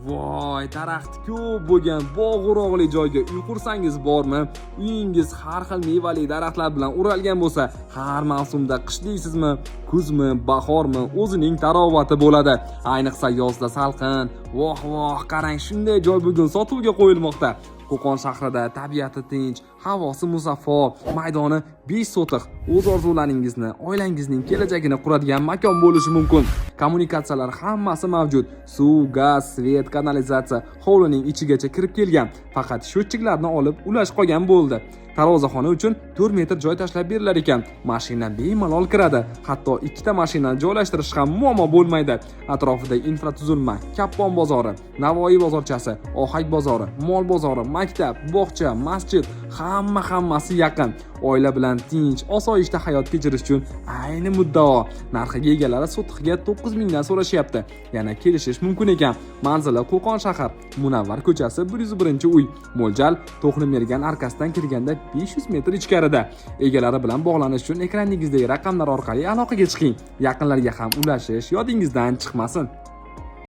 Voy, daraxti ko'p bo'lgan bog'-o'roqli joyga uy qursangiz bormi? Uyingiz har xil mevali daraxtlar bilan o'ralgan bo'lsa, har mavsumda qishliysizmi, kuzmi, bahormi, o'zining tarovati bo'ladi. Ayniqsa yozda salqin. Voh, qarang, shunday joy bugun sotuvga qo'yilmoqda. Qo'qon shahrida tabiati tinch, havosi musaffo, maydoni 5 sotiq. O'z orzularingizni, oilangizning kelajagini quradigan makon bo'lishi mumkin. Kommunikatsiyalar hammasi mavjud. Suv, gaz, svet, kanalizatsiya hovlining ichigacha kirib kelgan. Faqat sho'tchiklarni olib ulash qolgan bo'ldi. Tarozaxona uchun 4 metr joy tashlab berilar ekan. Mashina bemalol kiradi. Hatto 2 ta mashinani joylashtirish ham muammo bo'lmaydi. Atrofida infratuzilma, Kappon bozori, Navoiy bozorchasi, Ohak bozori, Mol bozori, maktab, bog'cha, masjid, hammasi yaqin. Oila bilan tinch, osoyishta hayot kechirish uchun ayni muddao. Narxiga egalari sotiqga 9 mingdan so'rashyapti. Yana kelishish mumkin ekan. Manzili Qo'qon shahar, Munavvar ko'chasi 101-uy. Mo'ljal To'qnimergan arkasidan kirganda 500 metr ichkarida. Egalari bilan bog'lanish uchun ekraningizdagi raqamlar orqali aloqaga chiqing. Yaqinlarga ham ulashish yodingizdan chiqmasin.